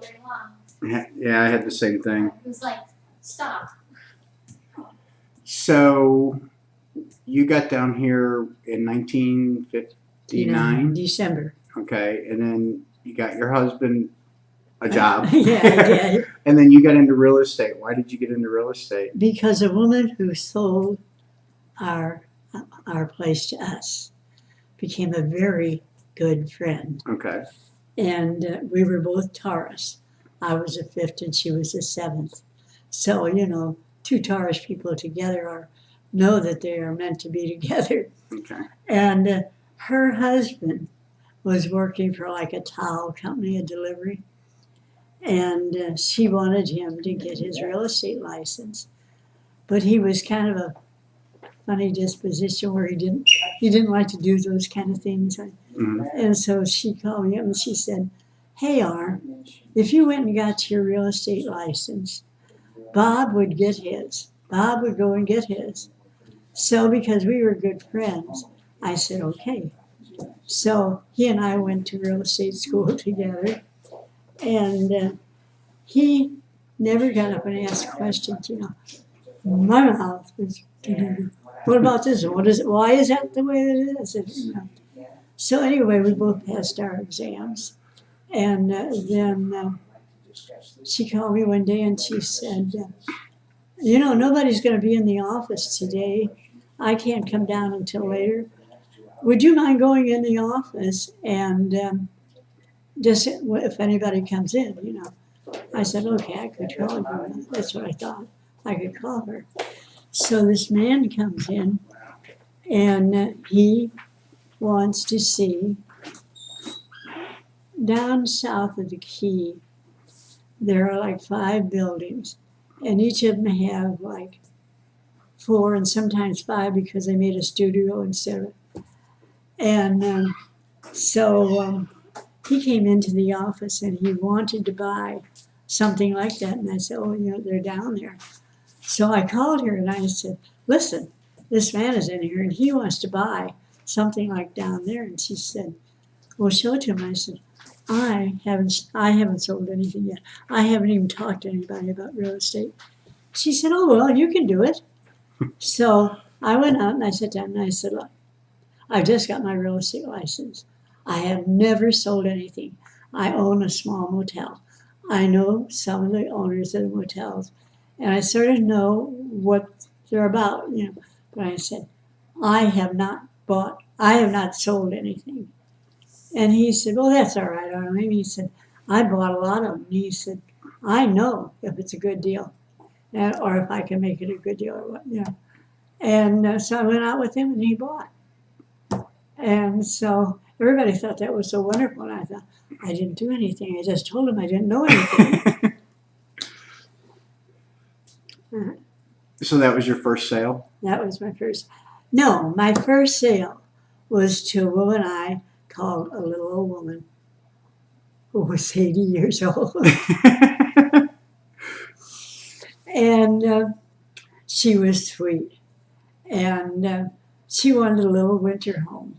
very long. Yeah, I had the same thing. It was like, stop. So you got down here in 1959. December. Okay, and then you got your husband a job. Yeah, I did. And then you got into real estate. Why did you get into real estate? Because a woman who sold our place to us became a very good friend. Okay. And we were both Taurus. I was a 5th and she was a 7th. So, you know, 2 Taurus people together know that they are meant to be together. Okay. And her husband was working for like a towel company, a delivery. And she wanted him to get his real estate license. But he was kind of a funny disposition where he didn't like to do those kind of things. Mm-hmm. And so she called me up and she said, "Hey, Arm, if you went and got your real estate license, Bob would get his. Bob would go and get his." So because we were good friends, I said, okay. So he and I went to real estate school together. And he never got up and asked questions, you know. My mouth was, what about this? What is it? Why is that the way it is? And, you know. So anyway, we both passed our exams. And then she called me one day and she said, you know, nobody's going to be in the office today. I can't come down until later. Would you mind going in the office and just if anybody comes in, you know? I said, okay, I could call her. That's what I thought. I could call her. So this man comes in and he wants to see down south of the Key, there are like 5 buildings, and each of them have like 4 and sometimes 5 because they made a studio instead of it. And so he came into the office and he wanted to buy something like that. And I said, oh, you know, they're down there. So I called her and I said, listen, this man is in here and he wants to buy something like down there. And she said, well, show it to him. I said, I haven't sold anything yet. I haven't even talked to anybody about real estate. She said, oh, well, you can do it. So I went out and I sat down and I said, look, I've just got my real estate license. I have never sold anything. I own a small motel. I know some of the owners of the motels, and I sort of know what they're about, you know. But I said, I have not sold anything. And he said, well, that's all right, Arlene. He said, I bought a lot of them. And he said, I know if it's a good deal, or if I can make it a good deal, or what, you know. And so I went out with him and he bought. And so everybody thought that was so wonderful. And I thought, I didn't do anything. I just told him I didn't know anything. So that was your first sale? That was my first. No, my first sale was to a woman I called a little old woman who was 80 years old. And she was sweet. And she wanted a little winter home.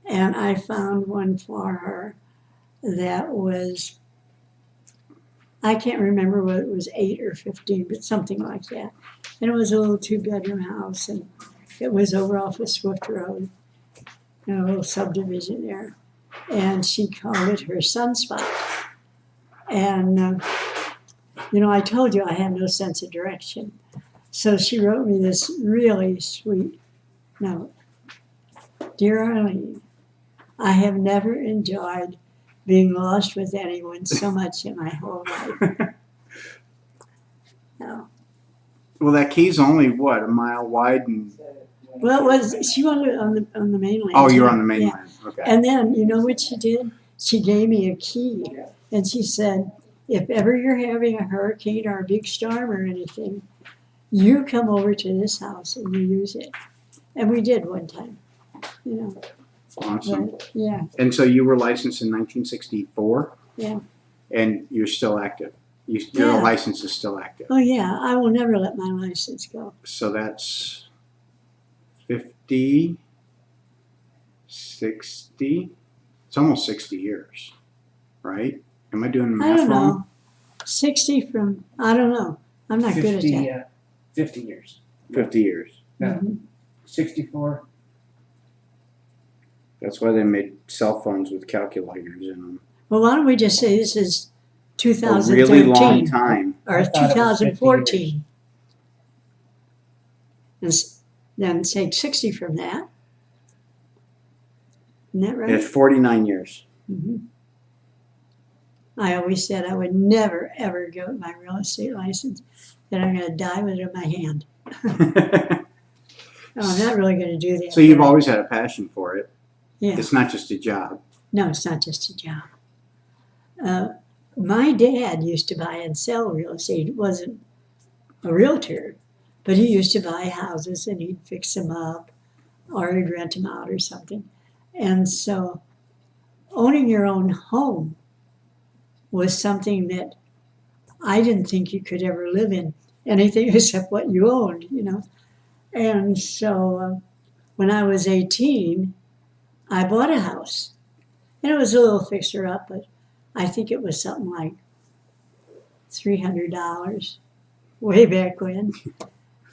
And I found one for her that was, I can't remember whether it was 8 or 15, but something like that. And it was a little 2-bedroom house, and it was over off of Swift Road, in a little subdivision there. And she called it her sunspot. And, you know, I told you I have no sense of direction. So she wrote me this really sweet note. Dear Arlene, I have never enjoyed being lost with anyone so much in my whole life. No. Well, that key's only, what, a mile wide? And Well, it was, she wanted it on the mainland. oh, you're on the Yeah. mainland. Okay. And then, you know what she did? She gave me a key. And she said, if ever you're having a hurricane or a big storm or anything, you come over to this house and you use it. And we did one time, you know. Awesome. But, yeah, And so you were licensed in 1964? Yeah. And you're still active? Your Yeah. license is still active? oh yeah, I will never let my license go. So that's 50, 60, it's almost 60 years, right? Am I doing I math don't wrong? know. 60 from, I don't know. I'm not good at 50, that. 50 years. 50 years. Yeah. Mhm. 64. That's why they made cell phones with calculators in them. Well, why don't we just say this is A really long 2013 time. or I thought it was 50 2014? And then take 60 from that. Isn't that right? It's 49 years. Mhm. I always said I would never, ever get my real estate license, that I'm going to die with it in my hand. Oh, I'm not really going to do that. So you've but always had a passion for it. Yeah. It's not just a job. No, it's not just a job. My dad used to buy and sell real estate. He wasn't a realtor, but he used to buy houses and he'd fix them up or he'd rent them out or something. And so owning your own home was something that I didn't think you could ever live in anything except what you owned, you know. And so when I was 18, I bought a house. And it was a little fixer up, but I think it was something like $300 way back when.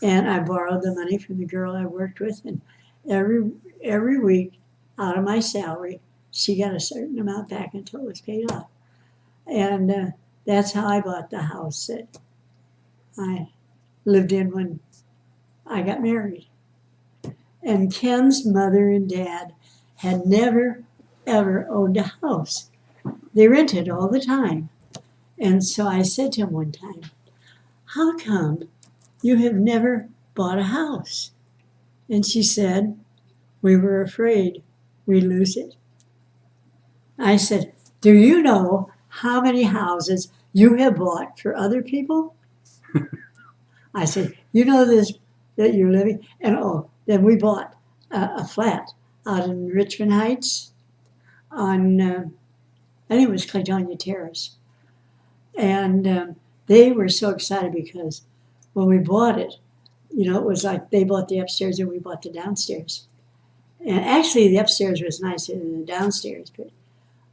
And I borrowed the money from the girl I worked with, and every week out of my salary, she got a certain amount back until it was paid off. And that's how I bought the house that I lived in when I got married. And Ken's mother and dad had never, ever owned a house. They rented all the time. And so I said to him one time, how come you have never bought a house? And she said, we were afraid we'd lose it. I said, do you know how many houses you have bought for other people? I said, you know this, that you're living? And then we bought a flat out in Richmond Heights on, I think it was Cladonia Terrace. And they were so excited because when we bought it, you know, it was like they bought the upstairs and we bought the downstairs. And actually the upstairs was nicer than the downstairs, but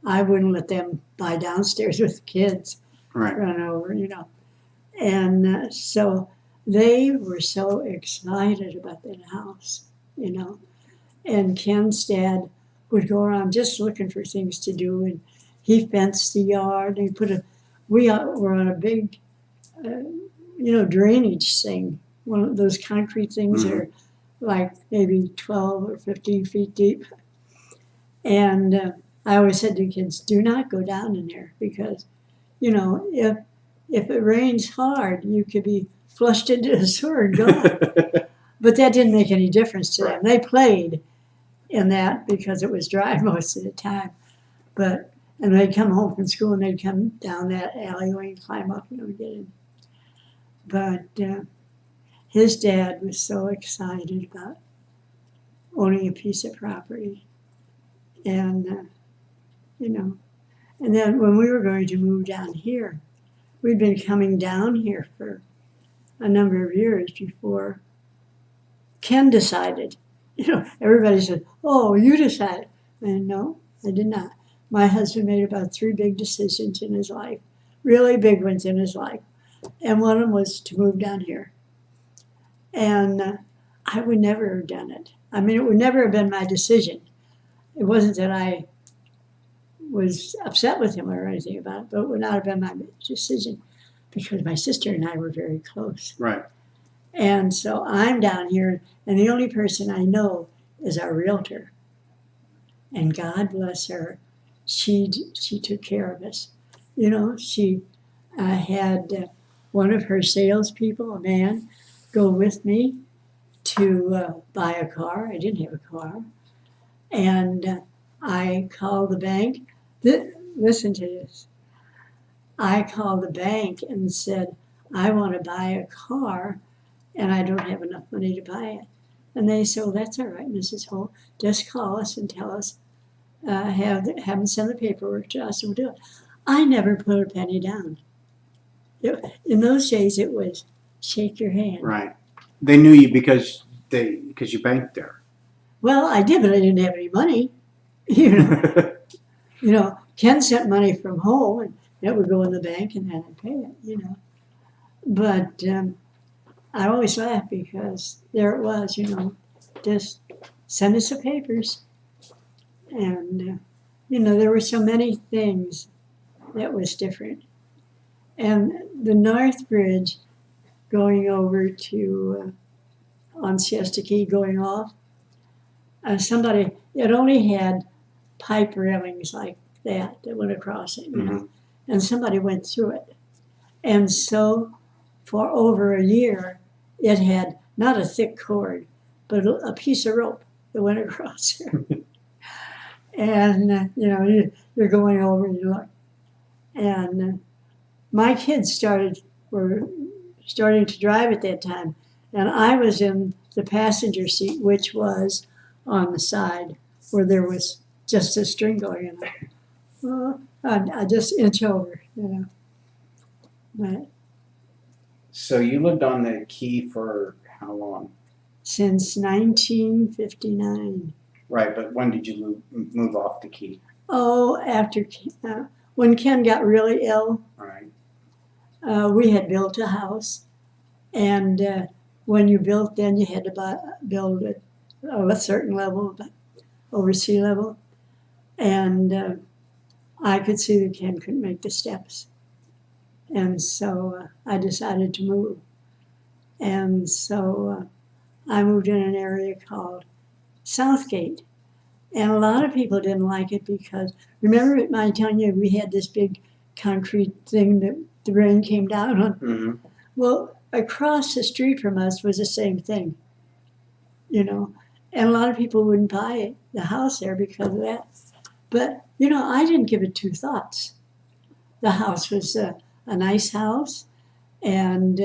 I wouldn't let them buy downstairs with kids Right. run over, you know. And so they were so excited about that house, you know. And Ken's dad would go around just looking for things to do, and he fenced the yard. And he put we were on a big, drainage thing, one of those concrete things that are like maybe 12 or 15 feet deep. And I always said to kids, do not go down in there because, you know, if it rains hard, you could be flushed into the sewer and gone. But that didn't make any difference to them. They played in that because it was dry most of the time. And they'd come home from school and they'd come down that alleyway and climb up, you know, and get in. But his dad was so excited about owning a piece of property. And, and then when we were going to move down here, we'd been coming down here for a number of years before Ken decided. You know, everybody said, oh, you decided. And no, I did not. My husband made about 3 big decisions in his life, really big ones in his life. And one of them was to move down here. And I would never have done it. I mean, it would never have been my decision. It wasn't that I was upset with him or anything about it, but it would not have been my decision because my sister and I were very close. Right. And so I'm down here, and the only person I know is our realtor. And God bless her, she took care of us. You know, she had one of her salespeople, a man, go with me to buy a car. I didn't have a car. And I called the bank. Listen to this. I called the bank and said, I want to buy a car, and I don't have enough money to buy it. And they said, well, that's all right, Mrs. Holt. Just call us and tell us, have them send the paperwork to us, and we'll do it. I never put a penny down. In those days, it was shake your hand. Right. They knew you because you banked there. Well, I did, but I didn't have any money. You know, Ken sent money from home, it would go in the bank and then I'd pay it, you know. But I always laugh because there it was, you know, just send us the papers. And, you know, there were so many things that was different. And the North Bridge going over to, on Siesta Key going off, somebody, it only had pipe railings like that went across it, you know, and somebody went through it. And so for over a year, it had not a thick cord, but a piece of rope that went across there. And, you know, you're going over and you look. And my kids were starting to drive at that time. And I was in the passenger seat, which was on the side where there was just a string going in it. Well, I just inch over, you know. But So you lived on the Key for how long? since 1959. Right, but when did you move off the Key? Oh, after when Ken got really ill, Right. we had built a house, and when you built, then you had to build it of a certain level, over sea level, and I could see that Ken couldn't make the steps, and so I decided to move, and so I moved in an area called Southgate. And a lot of people didn't like it because, remember my telling you we had this big concrete thing that the rain came down on? Mm-hmm. Well, across the street from us was the same thing, you know. And a lot of people wouldn't buy the house there because of that. But, you know, I didn't give it two thoughts. The house was a nice house, and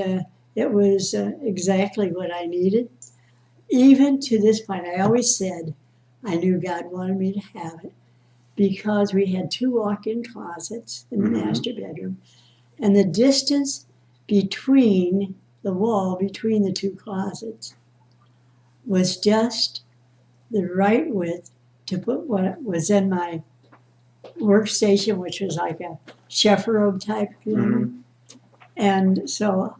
it was exactly what I needed. Even to this point, I always said I knew God wanted me to have it because we had two walk-in closets in the master bedroom, and the distance between the wall between the two closets was just the right width to put what was in my workstation, which was like a chef robe type thing. And so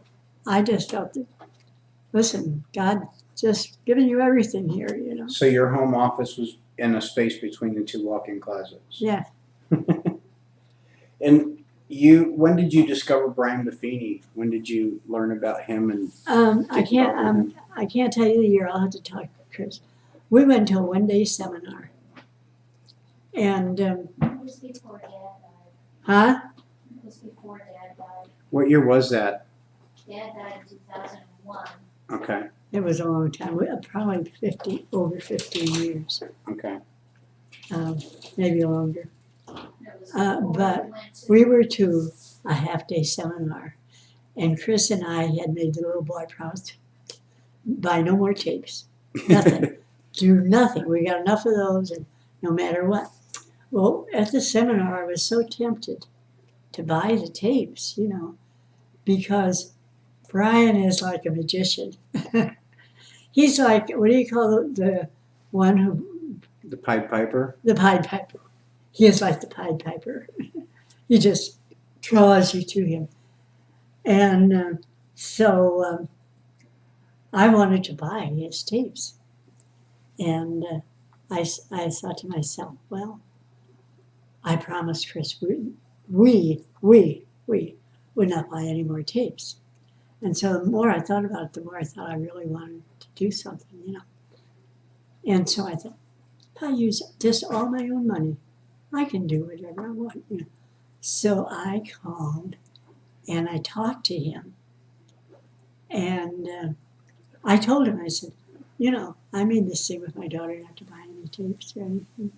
I just felt that, listen, God just giving you everything here, you know. So your home office was in a space between the two walk-in closets. Yeah. And when did you discover Brian Buffini? When did you learn about him? And I can't tell you the year. I'll have to talk to Chris. We went to a one-day seminar, and It was before Dad died. huh? It was before Dad died. what year was that? Dad died in 2001. Okay, It was a long time. Probably over 15 years, okay. maybe longer. It was But we went to we were to a half-day seminar, and Chris and I had made the little boy promise: buy no more tapes, nothing, do nothing. We got enough of those, and no matter what. Well, at the seminar, I was so tempted to buy the tapes, you know, because Brian is like a magician. He's like, what do you call the one who, The Pied Piper? the Pied Piper. He is like the Pied Piper. He just draws you to him. And so I wanted to buy his tapes. And I thought to myself, well, I promised Chris we would not buy any more tapes. And so the more I thought about it, the more I thought I really wanted to do something, you know. And so I thought, if I use just all my own money, I can do whatever I want, you know. So I called and I talked to him. And I told him, I said, you know, I made this thing with my daughter not to buy any tapes or anything.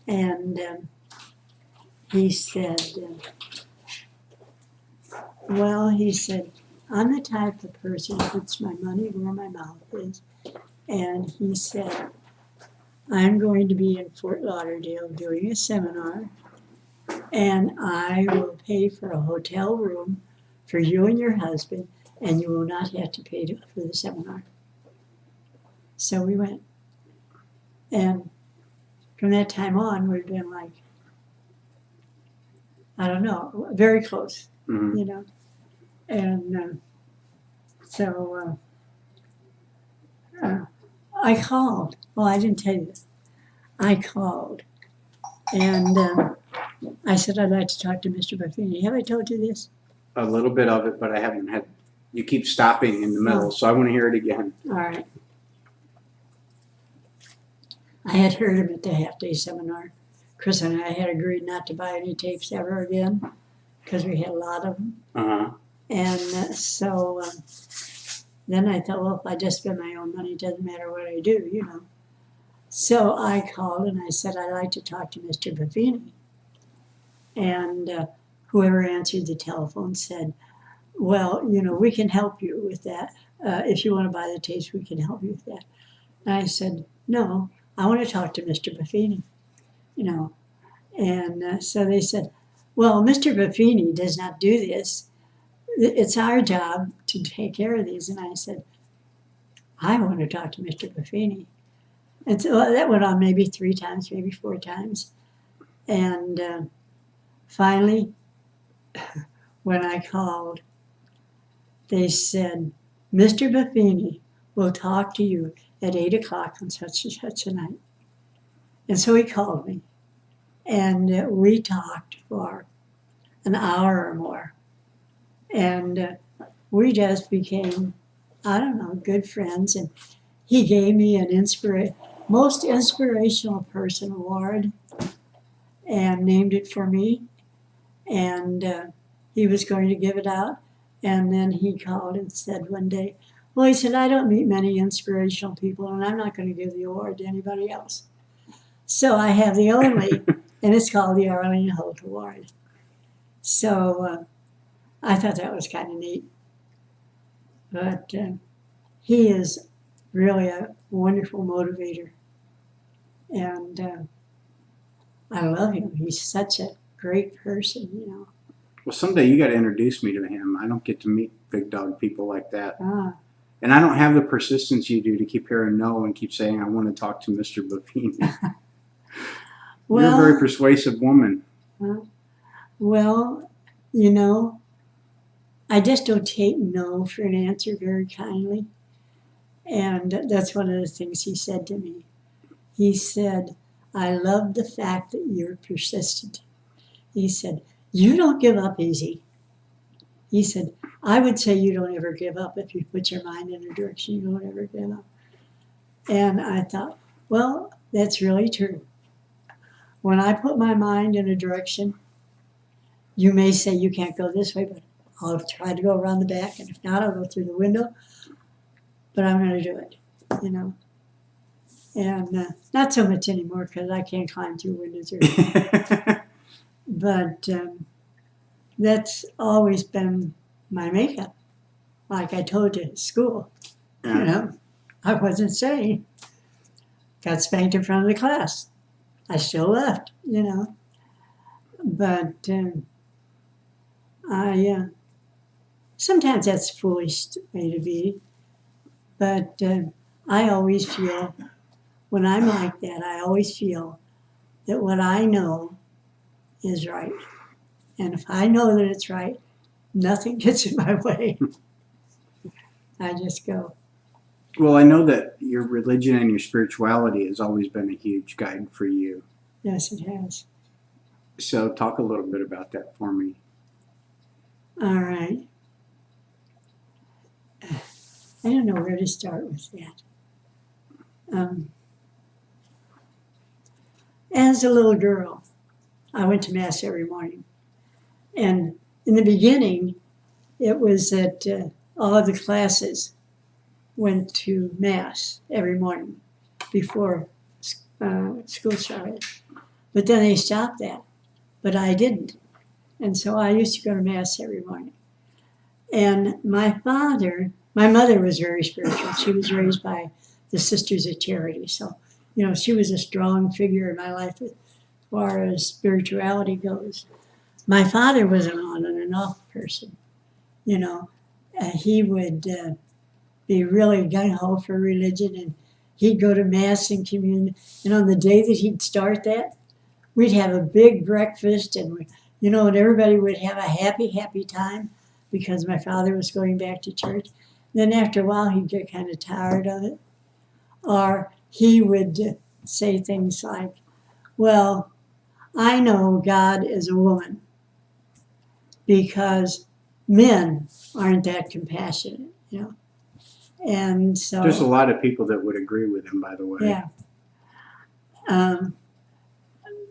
And he said, he said, I'm the type of person who puts my money where my mouth is. And he said, I'm going to be in Fort Lauderdale doing a seminar, and I will pay for a hotel room for you and your husband, and you will not have to pay for the seminar. So we went. And from that time on, we've been like I don't know, very close, Mhm. you know. And I called. Well, I didn't tell you this. I called. And I said, I'd like to talk to Mr. Buffini. Have I told you this? A little bit of it, but I haven't had. You keep stopping in the middle, so I want to hear it again. All right. I had heard him at the half-day seminar. Chris and I had agreed not to buy any tapes ever again because we had a lot of them. Uh-huh. And so then I thought, well, if I just spend my own money, it doesn't matter what I do, you know. So I called and I said, I'd like to talk to Mr. Buffini. And whoever answered the telephone said, well, you know, we can help you with that. If you want to buy the tapes, we can help you with that. And I said, no, I want to talk to Mr. Buffini, you know. And so they said, well, Mr. Buffini does not do this. It's our job to take care of these. And I said, I want to talk to Mr. Buffini. And so that went on maybe 3 times, maybe 4 times. And finally, when I called, they said, Mr. Buffini will talk to you at 8 o'clock on such and such a night. And so he called me. And we talked for an hour or more. And we just became, I don't know, good friends. And he gave me an most inspirational person award and named it for me. And he was going to give it out. And then he called and said one day, well, he said, I don't meet many inspirational people, and I'm not going to give the award to anybody else. So I have the only, and it's called the Arlene Holt Award. So I thought that was kind of neat. But he is really a wonderful motivator. And I love him. He's such a great person, you know. Well, someday you got to introduce me to him. I don't get to meet big dog people like that. Ah, And I don't have the persistence you do to keep hearing no and keep saying, I want to talk to Mr. Buffini. You're a very persuasive woman. Well, you know, I just don't take no for an answer very kindly. And that's one of the things he said to me. He said, I love the fact that you're persistent. He said, you don't give up easy. He said, I would say you don't ever give up. If you put your mind in a direction, you don't ever give up. And I thought, well, that's really true. When I put my mind in a direction, you may say you can't go this way, but I'll try to go around the back, and if not, I'll go through the window. But I'm going to do it, you know. And not so much anymore because I can't climb through windows. But that's always been my makeup. Like I told you at school, you know, I wasn't saying. Got spanked in front of the class. I still left, you know. But sometimes that's a foolish way to be. But I always feel, when I'm like that, I always feel that what I know is right. And if I know that it's right, nothing gets in my way. I just go. Well, I know that your religion and your spirituality has always been a huge guide for you. Yes, it has. So talk a little bit about that for me. All right. I don't know where to start with that. As a little girl, I went to Mass every morning. And in the beginning, it was that all of the classes went to Mass every morning before school started. But then they stopped that. But I didn't. And so I used to go to Mass every morning. And my mother was very spiritual. She was raised by the Sisters of Charity. So, you know, she was a strong figure in my life as far as spirituality goes. My father was an on and off person. You know, he would be really gung-ho for religion, and he'd go to Mass and communion. And on the day that he'd start that, we'd have a big breakfast, and you know, and everybody would have a happy, happy time because my father was going back to church. Then after a while, he'd get kind of tired of it. Or he would say things like, well, I know God is a woman because men aren't that compassionate, you know. And so There's a lot of people that would agree with him, by the way. yeah.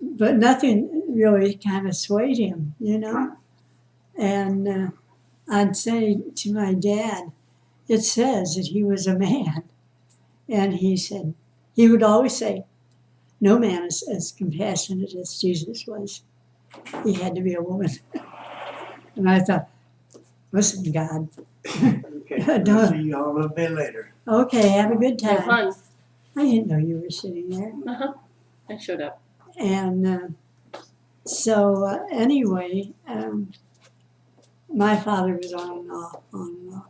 But nothing really kind of swayed him, you know. And I'd say to my dad, it says that he was a man. And he said, he would always say, no man is as compassionate as Jesus was. He had to be a woman. And I thought, listen, God. Okay, No. we'll see you all a little bit later. Okay, have a good Have time. fun. I didn't know you were sitting there. I showed up. And so anyway, my father was on and off, on and off.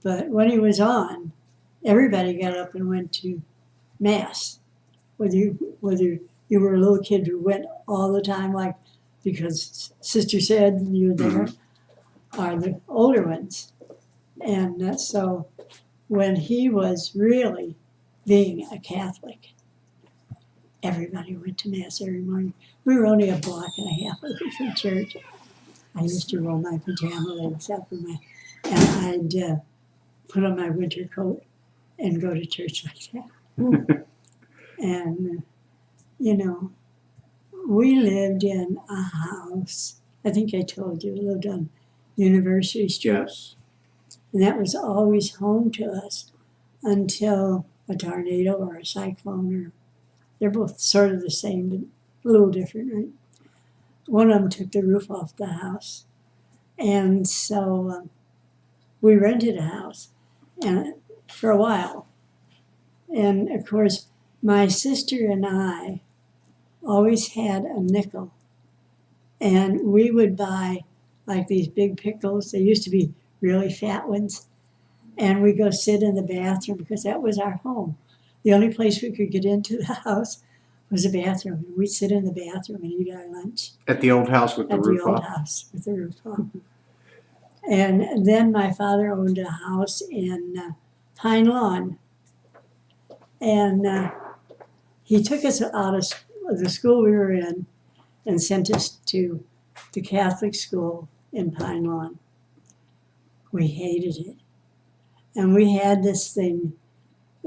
But when he was on, everybody got up and went to mass. Whether you were a little kid who went all the time, like because sister said you were there, or the older ones. And so when he was really being a Catholic, everybody went to mass every morning. We were only a block and a half away from church. I used to roll my pajama legs up and I'd put on my winter coat and go to church like that. And, you know, we lived in a house, I think I told you, we lived on University Street. Yes. And that was always home to us until a tornado or a cyclone, or they're both sort of the same, but a little different, right? One of them took the roof off the house. And so we rented a house and for a while. And of course, my sister and I always had a nickel. And we would buy like these big pickles. They used to be really fat ones. And we'd go sit in the bathroom because that was our home. The only place we could get into the house was the bathroom. And we'd sit in the bathroom and eat our lunch At the old house with the at roof the old off. house with the roof off. And then my father owned a house in Pine Lawn. And he took us out of the school we were in and sent us to the Catholic school in Pine Lawn. We hated it. And we had this thing,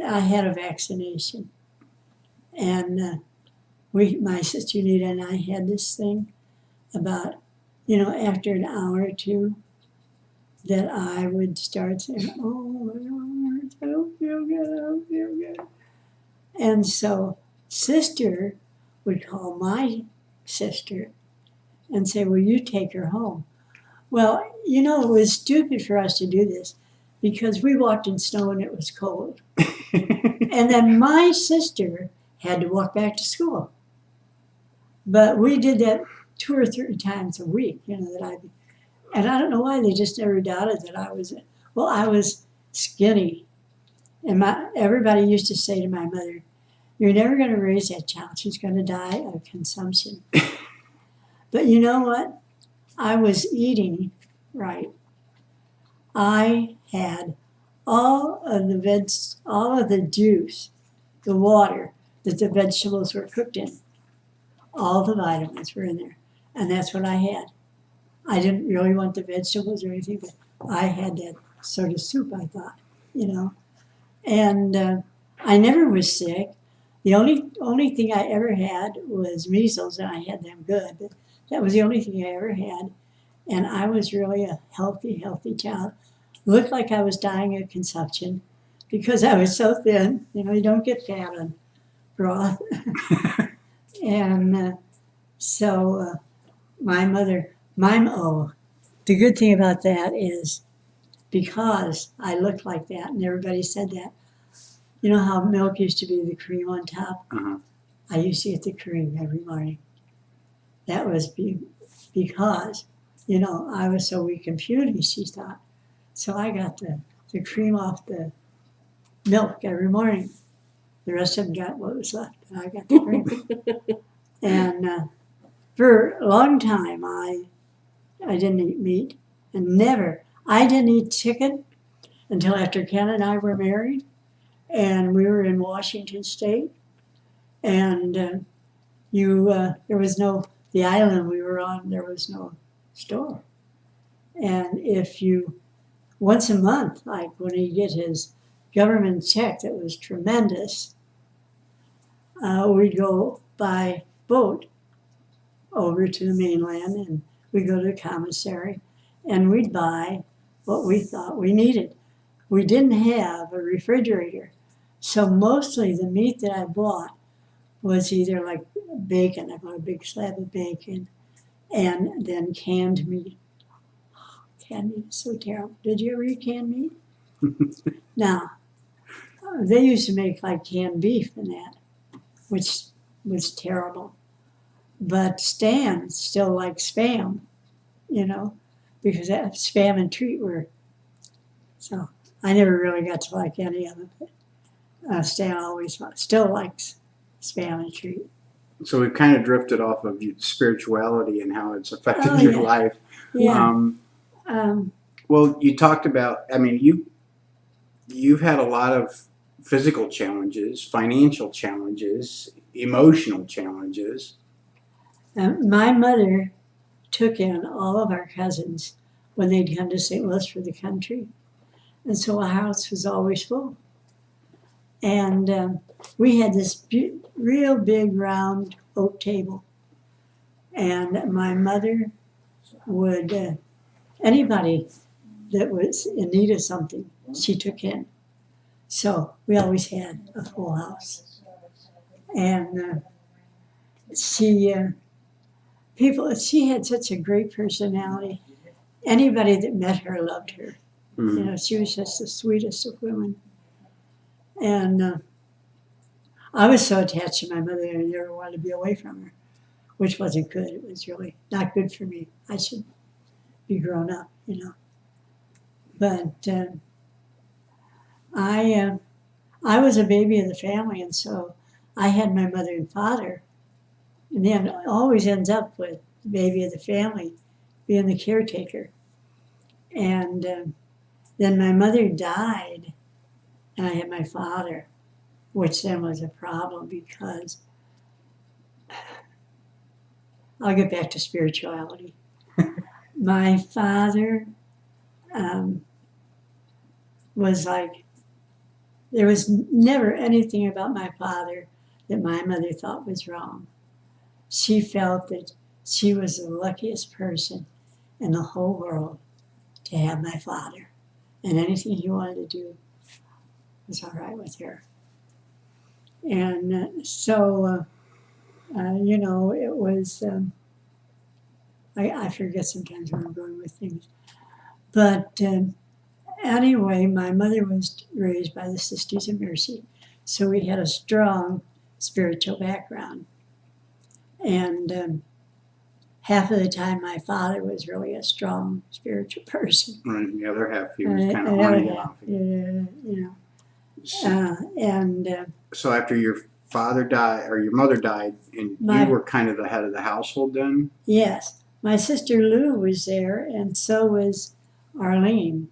I had a vaccination. And my sister Nita and I had this thing about, you know, after an hour or two, that I would start saying, oh, I don't feel good, I don't feel good. And so sister would call my sister and say, well, you take her home. Well, you know, it was stupid for us to do this because we walked in snow and it was cold. And then my sister had to walk back to school. But we did that 2 or 3 times a week, you know, and I don't know why they just never doubted that I was skinny. And everybody used to say to my mother, you're never going to raise that child. She's going to die of consumption. But you know what? I was eating right. I had all of the juice, the water that the vegetables were cooked in. All the vitamins were in there. And that's what I had. I didn't really want the vegetables or anything, but I had that sort of soup, I thought, you know. And I never was sick. The only thing I ever had was measles, and I had them good. But that was the only thing I ever had. And I was really a healthy child. Looked like I was dying of consumption because I was so thin. You know, you don't get fat on broth. And so my mother, the good thing about that is because I looked like that and everybody said that, you know how milk used to be the cream on top? Uh-huh. I used to get the cream every morning. That was because, you know, I was so weak and puny, she thought. So I got the cream off the milk every morning. The rest of them got what was left, and I got the cream. And For a long time, I didn't eat meat, and I didn't eat chicken until after Ken and I were married, and we were in Washington State, and there was the island we were on, there was no store. And if you, once a month, like when he get his government check that was tremendous, we'd go by boat over to the mainland, and we'd go to the commissary, and we'd buy what we thought we needed. We didn't have a refrigerator, so mostly the meat that I bought was either like bacon. I bought a big slab of bacon, and then canned meat. Canned meat is so terrible. Did you ever eat canned meat? Now, they used to make like canned beef and that, which was terrible. But Stan still likes Spam, because that Spam and Treat were. So I never really got to like any of it, but Stan always still likes Spam and Treat. So we've kind of drifted off of spirituality and how it's affected Oh, your yeah. life. Yeah. Well, you talked about, you've had a lot of physical challenges, financial challenges, emotional challenges. My mother took in all of our cousins when they'd come to St. Louis for the country. And so our house was always full. And we had this real big round oak table. And my mother would, anybody that was in need of something, she took in. So we always had a full house. And she had such a great personality. Anybody that met her loved her. Mm-hmm. She was just the sweetest of women. And I was so attached to my mother, I never wanted to be away from her, which wasn't good. It was really not good for me. I should be grown up, But I was a baby of the family, and so I had my mother and father. And then it always ends up with the baby of the family being the caretaker. And then my mother died, and I had my father, which then was a problem because I'll get back to spirituality. My father was like, there was never anything about my father that my mother thought was wrong. She felt that she was the luckiest person in the whole world to have my father. And anything he wanted to do was all right with her. And so, it was, I forget sometimes where I'm going with things. But anyway, my mother was raised by the Sisters of Mercy. So we had a strong spiritual background. And half of the time, my father was really a strong spiritual person. Right, the other half he was kind of on and off. So after your father died, or your mother died, and you were kind of the head of the household then? Yes. My sister Lou was there, and so was Arlene.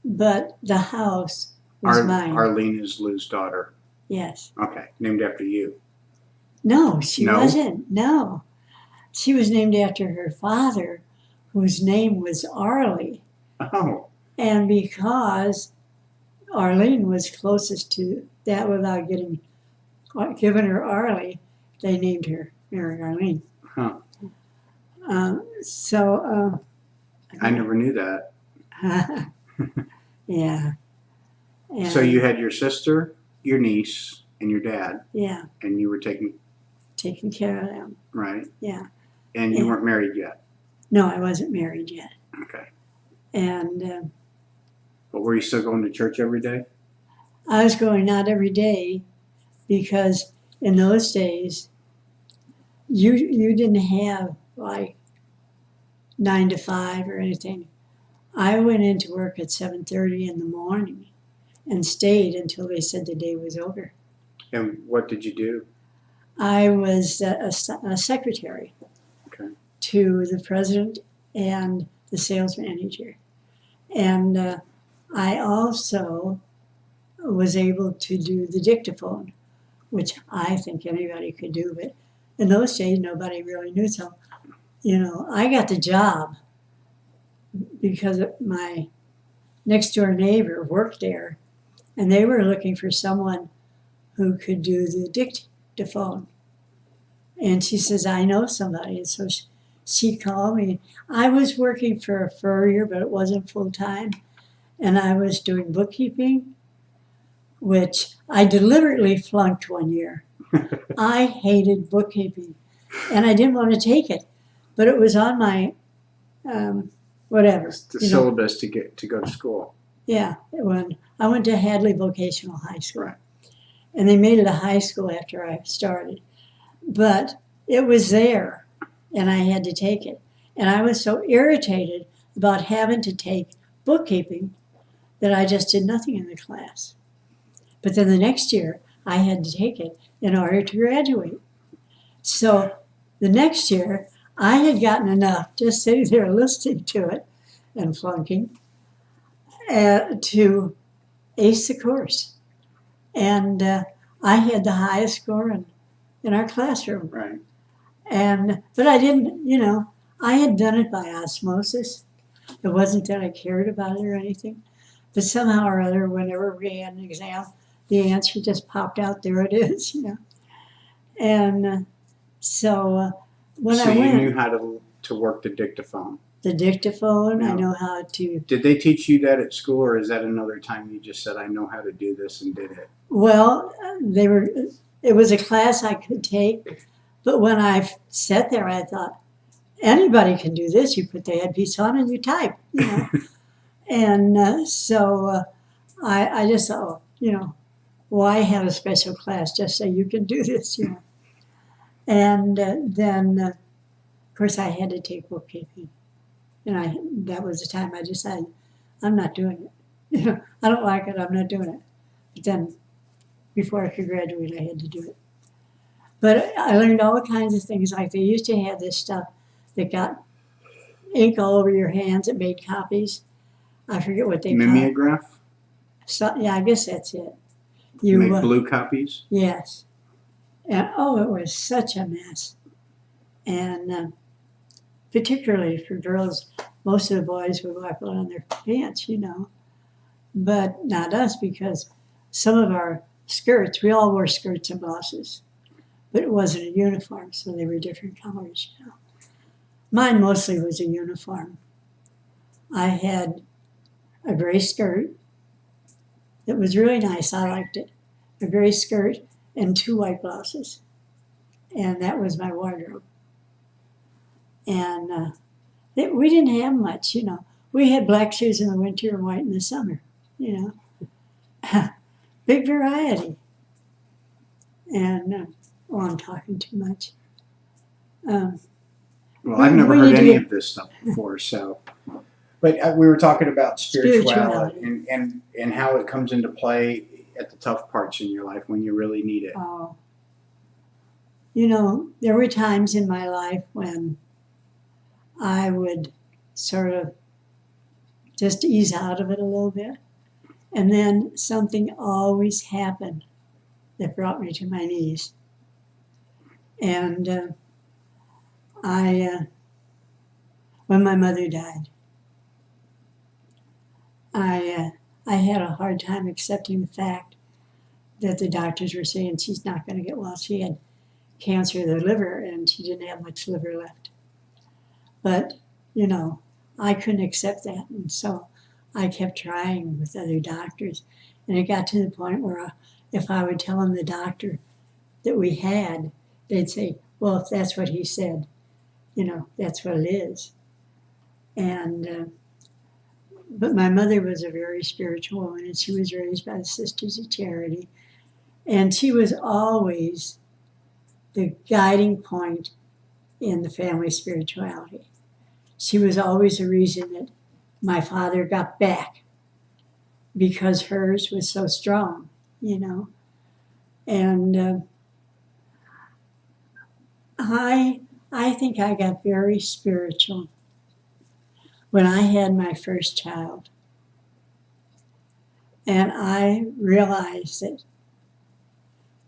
But the house was mine. Arlene is Lou's daughter. Yes. Okay, named after you. No, she wasn't. No. She was named after her father, whose name was Arlie. Oh. And because Arlene was closest to that without giving her Arlie, they named her Mary Arlene. Huh. I never knew that. Yeah. So you had your sister, your niece, and your dad. Yeah. And you were taking care of them. Right. Yeah. And you weren't married yet. No, I wasn't married yet. Okay. And but were you still going to church every day? I was going not every day because in those days you didn't have like 9 to 5 or anything. I went into work at 7:30 in the morning and stayed until they said the day was over. And what did you do? I was a secretary. to the president and the sales manager. And I also was able to do the dictaphone, which I think anybody could do, but in those days nobody really knew. So, I got the job because my next door neighbor worked there, and they were looking for someone who could do the dictaphone. And she says, I know somebody. And so she called me. I was working for a furrier, but it wasn't full time. And I was doing bookkeeping, which I deliberately flunked one year. I hated bookkeeping, and I didn't want to take it. But it was on my whatever. It's the syllabus to go to school. Yeah, when I went to Hadley Vocational High School. Right. And they made it a high school after I started. But it was there, and I had to take it. And I was so irritated about having to take bookkeeping that I just did nothing in the class. But then the next year, I had to take it in order to graduate. So the next year, I had gotten enough, just sitting there listening to it and flunking, to ace the course. And I had the highest score in our classroom. Right. But I didn't, I had done it by osmosis. It wasn't that I cared about it or anything. But somehow or other, whenever we had an exam, the answer just popped out. There it is, And so when So I you went, knew how to work the dictaphone. the dictaphone, Yeah. I know how to. Did they teach you that at school, or is that another time you just said, I know how to do this and did it? Well, it was a class I could take, but when I sat there, I thought, anybody can do this. You put the headpiece on and you type, And so I just thought, why have a special class? Just so you can do this, And then, of course, I had to take bookkeeping. And that was the time I decided, I'm not doing it. I don't like it, I'm not doing it. But then, before I could graduate, I had to do it. But I learned all kinds of things. Like they used to have this stuff that got ink all over your hands. It made copies. I forget what they call it. Mimeograph? So, yeah, I guess that's it. Make blue copies? Yes. And it was such a mess. And particularly for girls, most of the boys would wipe it on their pants, But not us, because some of our skirts, we all wore skirts and blouses. But it wasn't a uniform, so they were different colors, Mine mostly was a uniform. I had a gray skirt that was really nice. I liked it. A gray skirt and 2 white blouses. And that was my wardrobe. And we didn't have much, We had black shoes in the winter and white in the summer, Big variety. And, I'm talking too much. Well, I've never heard any of this stuff before, so. But we were talking about spirituality and how it comes into play at the tough parts in your life when you really need it. Oh. There were times in my life when I would sort of just ease out of it a little bit. And then something always happened that brought me to my knees. And when my mother died, I had a hard time accepting the fact that the doctors were saying she's not going to get well. She had cancer of the liver and she didn't have much liver left. But, I couldn't accept that. And so I kept trying with other doctors. And it got to the point where if I would tell them the doctor that we had, they'd say, well, if that's what he said, that's what it is. And, but my mother was a very spiritual woman, and she was raised by the Sisters of Charity. And she was always the guiding point in the family spirituality. She was always the reason that my father got back, because hers was so strong, And I think I got very spiritual when I had my first child. And I realized that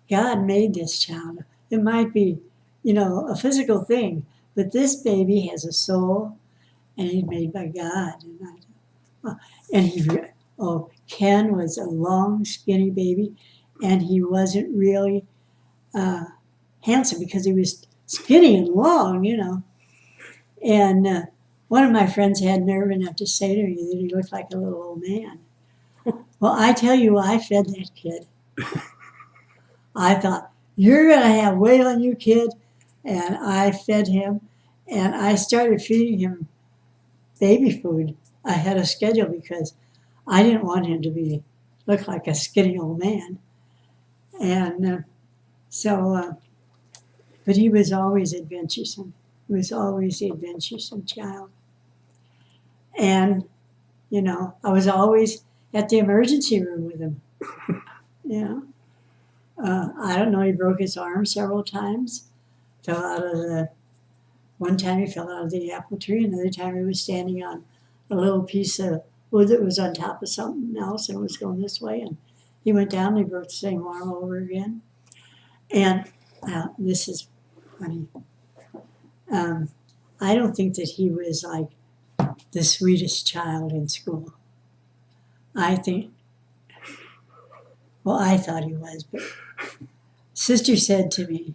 God made this child. It might be, a physical thing, but this baby has a soul and he's made by God. Ken was a long, skinny baby, and he wasn't really handsome because he was skinny and long, And one of my friends had nerve enough to say to me that he looked like a little old man. Well, I tell you, I fed that kid. I thought, you're going to have weight on you, kid. And I fed him, and I started feeding him baby food ahead of schedule because I didn't want him to look like a skinny old man. And but he was always adventuresome. He was always the adventuresome child. And, I was always at the emergency room with him. I don't know, he broke his arm several times. One time he fell out of the apple tree, another time he was standing on a little piece of wood that was on top of something else and was going this way. And he went down and he broke the same arm over again. And this is funny. I don't think that he was like the sweetest child in school. I thought he was, but Sister said to me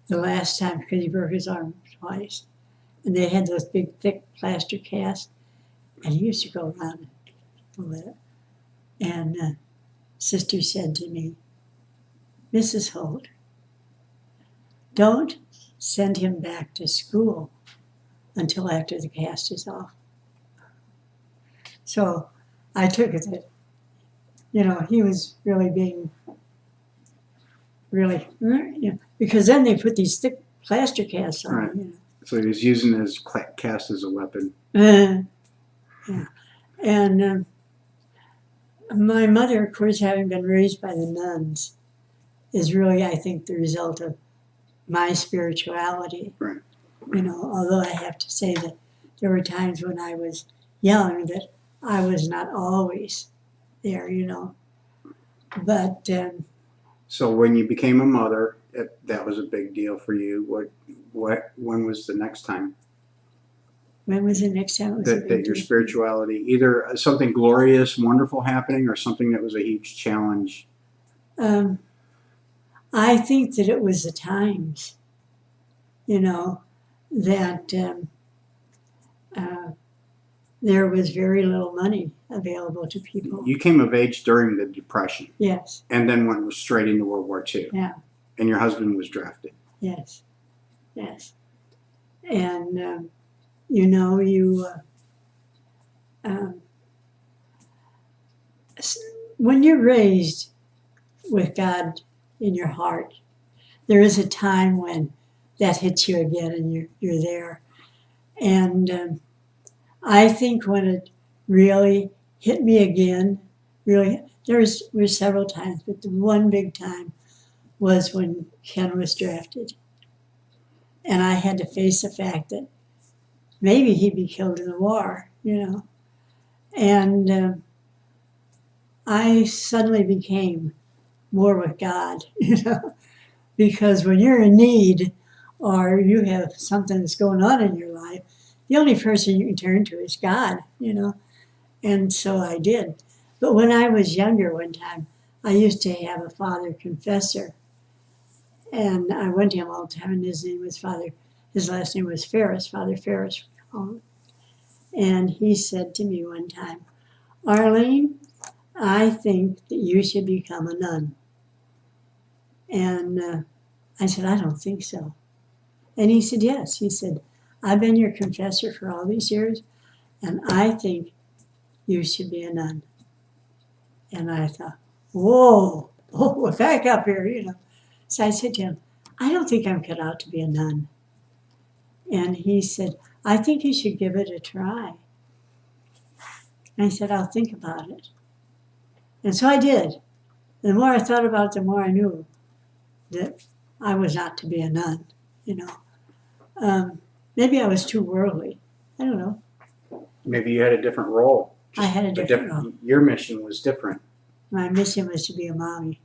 the last time, because he broke his arm twice, and they had those big, thick plaster casts, and he used to go around with it. And Sister said to me, Mrs. Holt, don't send him back to school until after the cast is off. So I took it that, he was really being because then they put these thick plaster casts on him. So he was using his cast as a weapon. Yeah. And my mother, of course, having been raised by the nuns, is really, I think, the result of my spirituality. Right. Although I have to say that there were times when I was young that I was not always there, But so when you became a mother, that was a big deal for you. When was the next time? When was the next time it was that your spirituality, either something glorious, wonderful happening, or something that was a huge challenge? I think that it was the times, that there was very little money available to people. You came of age during the Depression. Yes. And then went straight into World War II. Yeah. And your husband was drafted. Yes. And, when you're raised with God in your heart, there is a time when that hits you again and you're there. And I think when it really hit me again, there were several times, but the one big time was when Ken was drafted. And I had to face the fact that maybe he'd be killed in the war, And I suddenly became more with God, because when you're in need or you have something that's going on in your life, the only person you can turn to is God, And so I did. But when I was younger one time, I used to have a father confessor. And I went to him all the time, and his last name was Ferris, Father Ferris. And he said to me one time, Arlene, I think that you should become a nun. And I said, I don't think so. And he said, yes. He said, I've been your confessor for all these years, and I think you should be a nun. And I thought, whoa, back up here, So I said to him, I don't think I'm cut out to be a nun. And he said, I think you should give it a try. And I said, I'll think about it. And so I did. The more I thought about it, the more I knew that I was not to be a nun, you know. Maybe I was too worldly. I don't know. Maybe you had a different role. I had a different role. Your mission was different. My mission was to be a mommy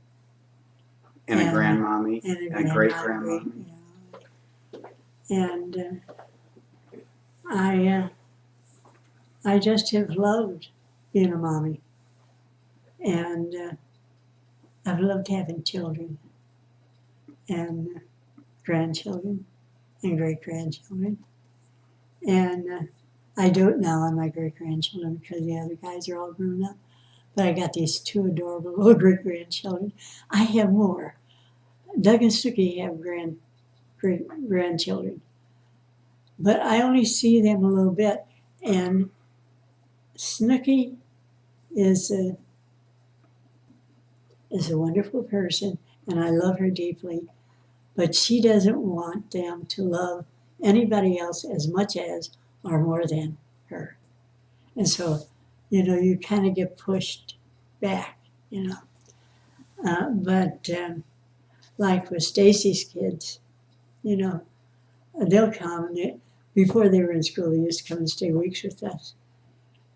And a And- grandmommy. and a And great grandmother, grandmommy. you know. And I just have loved being a mommy. And I've loved having children and grandchildren and great grandchildren. And I do it now on my great grandchildren because the other guys are all grown up. But I got these two adorable little great grandchildren. I have more. Doug and Snooky have great grandchildren. But I only see them a little bit. And Snooky is a wonderful person, and I love her deeply. But she doesn't want them to love anybody else as much as or more than her. And so, you know, you kind of get pushed back, you know. But like with Stacy's kids, you know, they'll come. And before they were in school, they used to come and stay weeks with us.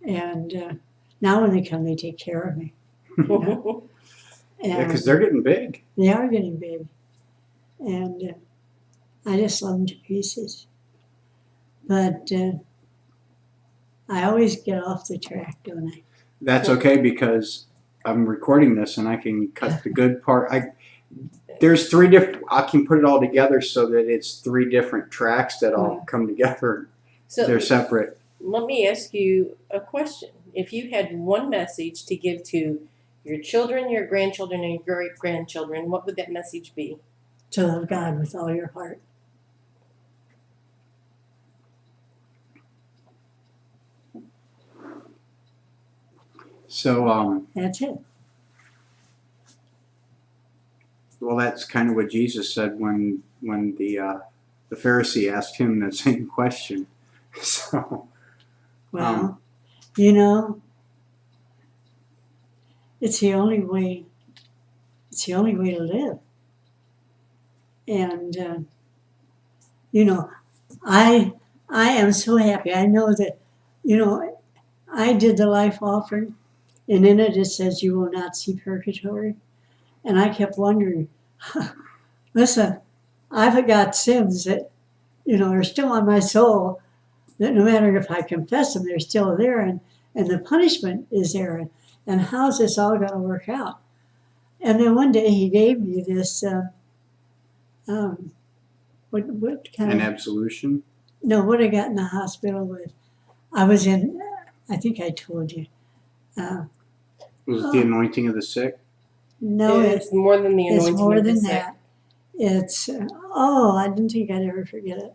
And now when they come, they take care of me. You Yeah, because they're getting big. They are getting big. And I just love them to pieces. But I always get off the track, don't I? That's okay because I'm recording this and I can cut the good part. There's three different. I can put it all together so that it's three different tracks that all come together. So They're separate. let me ask you a question. If you had one message to give to your children, your grandchildren, and your great grandchildren, what would that message be? To love God with all your heart. So, That's it. well, that's kind of what Jesus said when the Pharisee asked him the same question. So, Well, you know, it's the only way. It's the only way to live. And you know, I am so happy. I know that, you know, I did the life offering, and in it says you will not see purgatory. And I kept wondering, listen, I've got sins that, you know, are still on my soul, that no matter if I confess them, they're still there, and the punishment is there. And how's this all going to work out? And then one day he gave me this, what kind an of, absolution. no, what I got in the hospital with. I was in, I think I told you. Was it the anointing of the sick? No, It's more than the it's anointing more of the than sick. that. It's, I didn't think I'd ever forget it.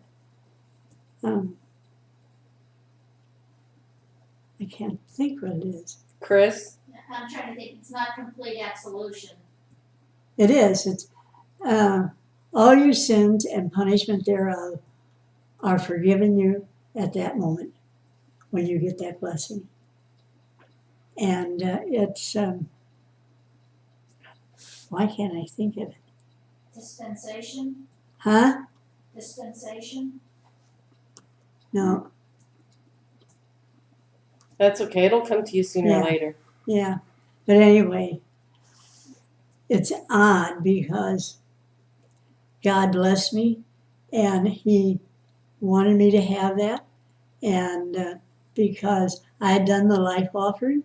I can't think what it is. Chris, I'm trying to think, it's not complete absolution. It is. It's all your sins and punishment thereof are forgiven you at that moment when you get that blessing. And it's why can't I think of it? Dispensation, Huh? dispensation. No. that's okay. It'll come to you sooner Yeah. or later. Yeah. But anyway, it's odd because God blessed me and He wanted me to have that. And because I had done the life offering,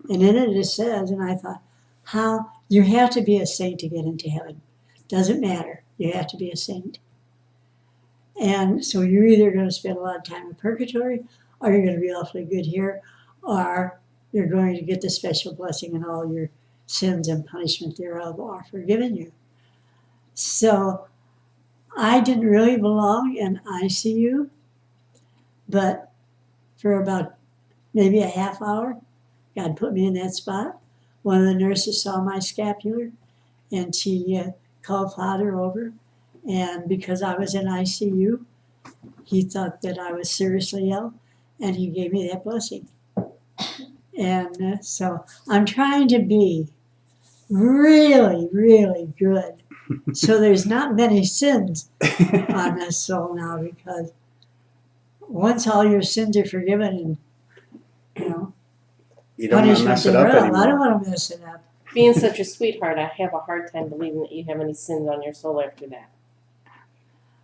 and in it says, and I thought, how you have to be a saint to get into heaven. Doesn't matter. You have to be a saint. And so you're either going to spend a lot of time in purgatory, or you're going to be awfully good here, or you're going to get the special blessing and all your sins and punishment thereof are forgiven you. So I didn't really belong in ICU, but for about maybe a half hour, God put me in that spot. One of the nurses saw my scapular, and she called Father over. And because I was in ICU, he thought that I was seriously ill, and he gave me that blessing. And so I'm trying to be really, really good So there's not many sins on this soul now, because once all your sins are forgiven and, you know, You don't want to punishment mess it up thereof, I don't anymore. want to mess it up. Being such a sweetheart, I have a hard time believing that you have any sins on your soul after that.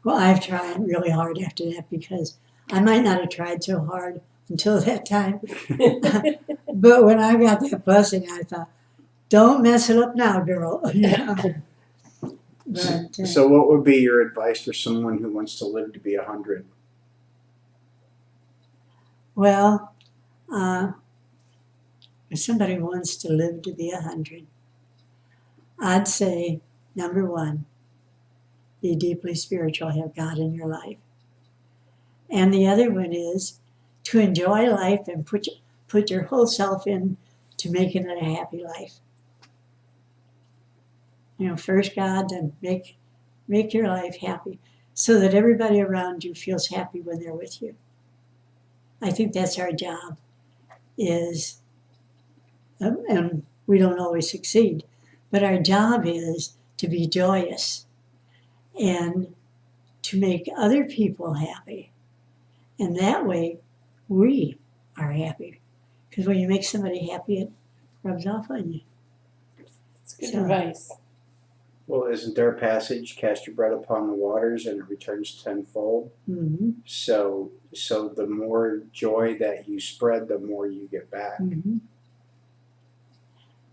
Well, I've tried really hard after that, because I might not have tried so hard until that time. But when I got that blessing, I thought, don't mess it up now, girl. You know? But, So what would be your advice for someone who wants to live to be 100? well, if somebody wants to live to be 100, I'd say, number one, be deeply spiritual, have God in your life. And the other one is to enjoy life and put your whole self in to making it a happy life. You know, first God, then make your life happy, so that everybody around you feels happy when they're with you. I think that's our job, is, and we don't always succeed, but our job is to be joyous and to make other people happy. And that way, we are happy. Because when you make somebody happy, it rubs off on you. It's good So- advice. Well, isn't there a passage, cast your bread upon the waters and it returns tenfold? Mm-hmm. So the more joy that you spread, the more you get back. Mm-hmm.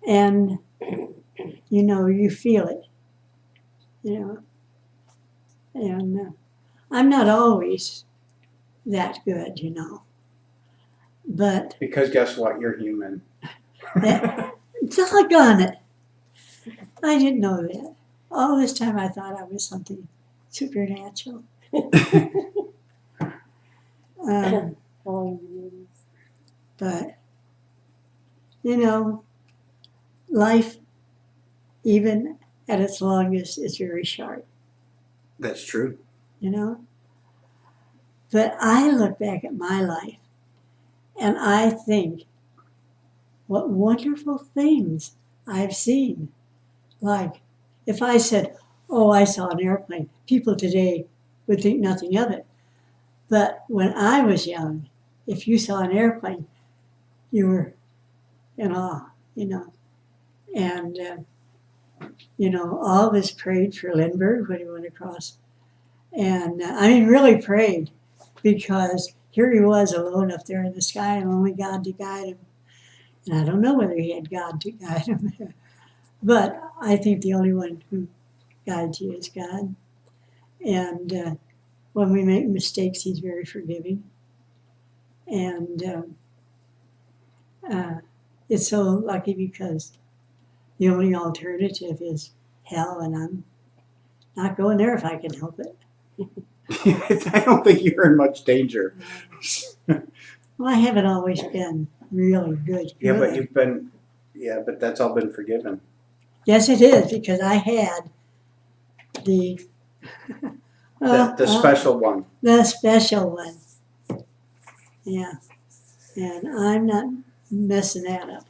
And, you know, you feel it, you know. And I'm not always that good, you know. But Because guess what? You're human. doggone it, I didn't know that. All this time I thought I was something supernatural. How long have you been But, you know, life, even at its longest, is very short, That's true. you know? But I look back at my life and I think what wonderful things I've seen. Like, if I said, oh, I saw an airplane, people today would think nothing of it. But when I was young, if you saw an airplane, you were in awe, you know. And, you know, all of us prayed for Lindbergh when he went across. And I mean, really prayed, because here he was alone up there in the sky and only God to guide him. And I don't know whether he had God to guide him, but I think the only one who guides you is God. And when we make mistakes, he's very forgiving. And it's so lucky, because the only alternative is hell, and I'm not going there if I can help it. I don't think you're in much danger. Well, I haven't always been really good. Yeah, but you've been. Yeah, but that's all been forgiven. Yes, it is, because I had the The special one. the special one. Yeah, and I'm not messing that up.